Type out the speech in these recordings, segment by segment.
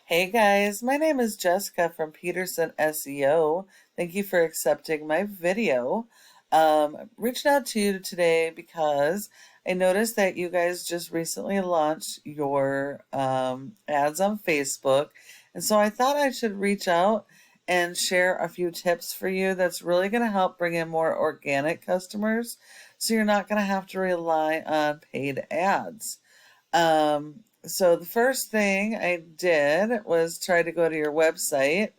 Hey guys, my name is Jessica from Peterson SEO. Thank you for accepting my video. Reaching out to you today because I noticed that you guys just recently launched your ads on Facebook. And so I thought I should reach out and share a few tips for you that's really going to help bring in more organic customers. So you're not going to have to rely on paid ads. So the first thing I did was try to go to your website,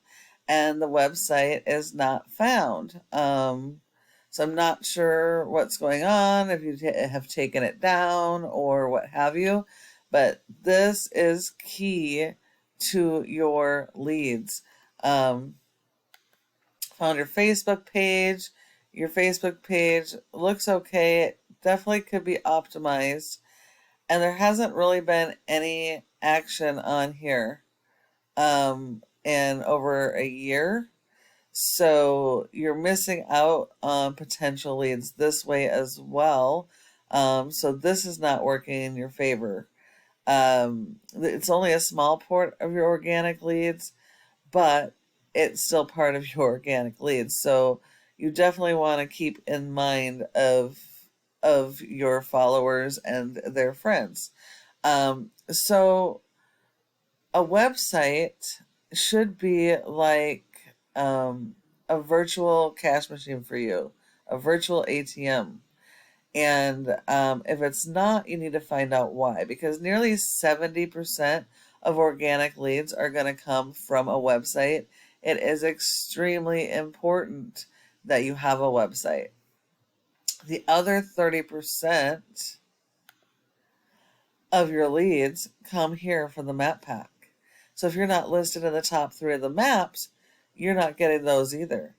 and the website is not found. So I'm not sure what's going on, if you have taken it down or what have you, but this is key to your leads. Um, Found your Facebook page. Your Facebook page looks okay. It definitely could be optimized, and there hasn't really been any action on here in over a year. So you're missing out on potential leads this way as well. So this is not working in your favor. It's only a small part of your organic leads, but it's still part of your organic leads. So you definitely want to keep in mind of your followers and their friends. So a website should be like a virtual cash machine for you, a virtual ATM. And if it's not, you need to find out why, because nearly 70% of organic leads are going to come from a website. It is extremely important that you have a website. The other 30% of your leads come here from the map pack. So if you're not listed in the top 3 of the maps, you're not getting those either.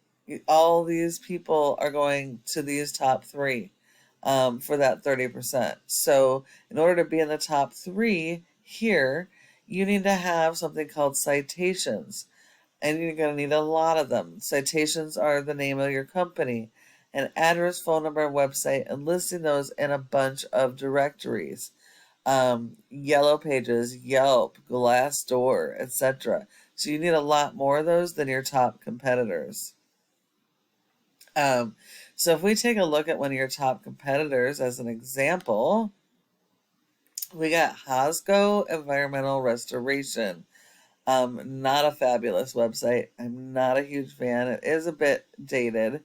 All these people are going to these top 3 for that 30%. So in order to be in the top 3 here, you need to have something called citations, and you're going to need a lot of them. Citations are the name of your company, an address, phone number, website, and listing those in a bunch of directories. Yellow Pages, Yelp, Glassdoor, etc. So you need a lot more of those than your top competitors. So if we take a look at one of your top competitors as an example, we got Hasco Environmental Restoration. Not a fabulous website. I'm not a huge fan. It is a bit dated,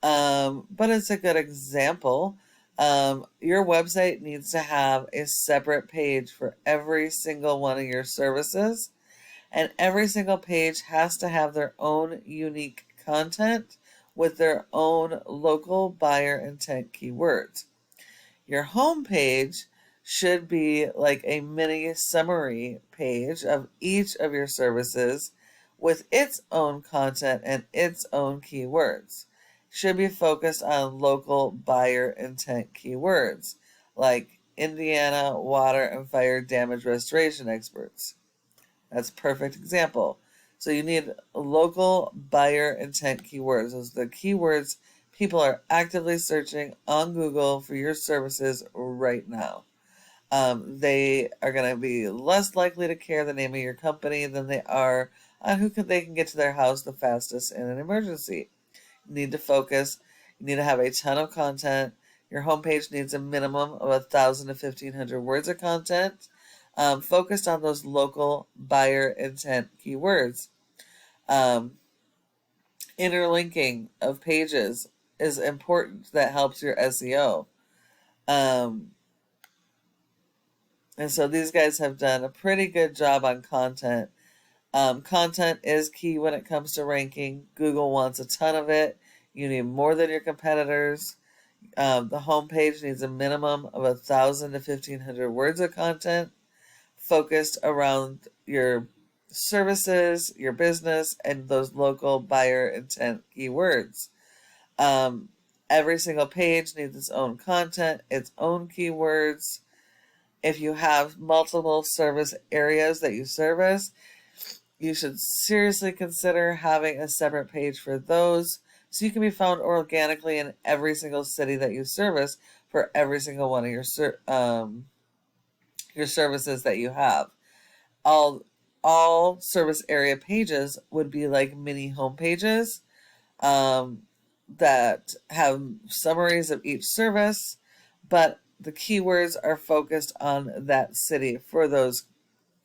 but it's a good example. Your website needs to have a separate page for every single one of your services, and every single page has to have their own unique content with their own local buyer intent keywords. Your home page should be like a mini summary page of each of your services with its own content and its own keywords. Should be focused on local buyer intent keywords like Indiana water and fire damage restoration experts. That's a perfect example. So you need local buyer intent keywords. Those are the keywords people are actively searching on Google for your services right now. They are going to be less likely to care the name of your company than they are on they can get to their house the fastest in an emergency. You need to focus. You need to have a ton of content. Your homepage needs a minimum of 1,000 to 1,500 words of content, focused on those local buyer intent keywords. Interlinking of pages is important. That helps your SEO. And so these guys have done a pretty good job on content. Content is key when it comes to ranking. Google wants a ton of it. You need more than your competitors. The homepage needs a minimum of 1,000 to 1,500 words of content focused around your services, your business, and those local buyer intent keywords. Every single page needs its own content, its own keywords. If you have multiple service areas that you service, you should seriously consider having a separate page for those so you can be found organically in every single city that you service for every single one of your services that you have. All all service area pages would be like mini home pages that have summaries of each service, but the keywords are focused on that city for those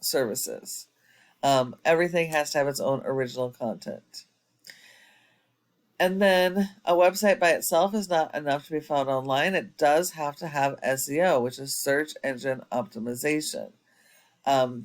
services. Everything has to have its own original content. And then a website by itself is not enough to be found online. It does have to have SEO, which is search engine optimization.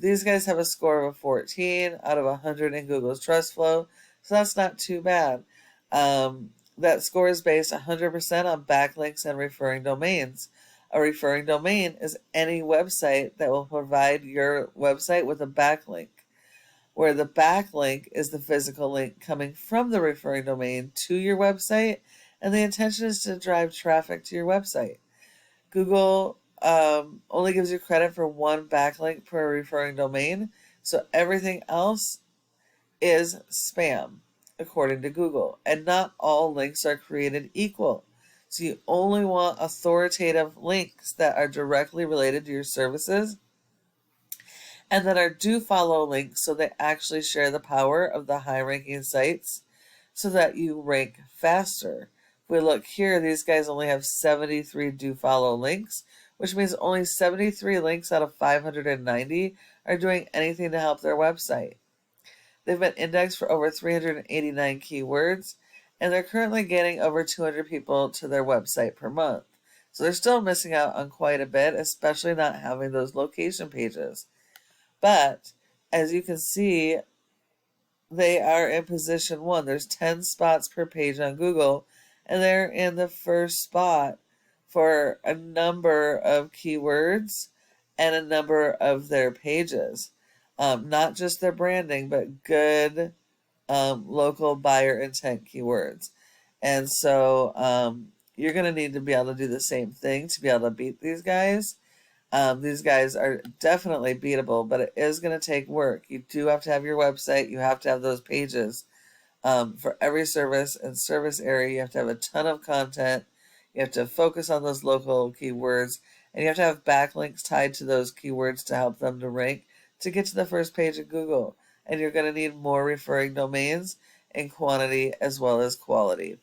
These guys have a score of a 14 out of 100 in Google's Trust Flow, so that's not too bad. That score is based 100% on backlinks and referring domains. A referring domain is any website that will provide your website with a backlink, where the backlink is the physical link coming from the referring domain to your website, and the intention is to drive traffic to your website. Google only gives you credit for one backlink per referring domain, so everything else is spam, according to Google. And not all links are created equal. So you only want authoritative links that are directly related to your services and that are do follow links, so they actually share the power of the high ranking sites so that you rank faster. If we look here, these guys only have 73 do follow links, which means only 73 links out of 590 are doing anything to help their website. They've been indexed for over 389 keywords, and they're currently getting over 200 people to their website per month. So they're still missing out on quite a bit, especially not having those location pages. But as you can see, they are in position 1. There's 10 spots per page on Google, and they're in the first spot for a number of keywords and a number of their pages. Not just their branding, but good local buyer intent keywords. And so you're going to need to be able to do the same thing to be able to beat these guys. These guys are definitely beatable, but it is going to take work. You do have to have your website. You have to have those pages. For every service and service area, you have to have a ton of content. You have to focus on those local keywords, and you have to have backlinks tied to those keywords to help them to rank to get to the first page of Google. And you're going to need more referring domains in quantity as well as quality.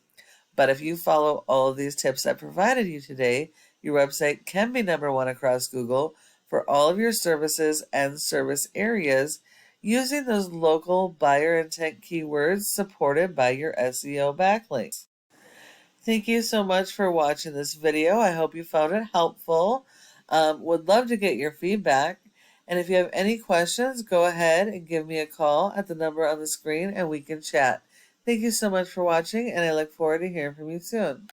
But if you follow all of these tips I provided you today, your website can be number 1 across Google for all of your services and service areas using those local buyer intent keywords supported by your SEO backlinks. Thank you so much for watching this video. I hope you found it helpful. Would love to get your feedback. And if you have any questions, go ahead and give me a call at the number on the screen and we can chat. Thank you so much for watching, and I look forward to hearing from you soon.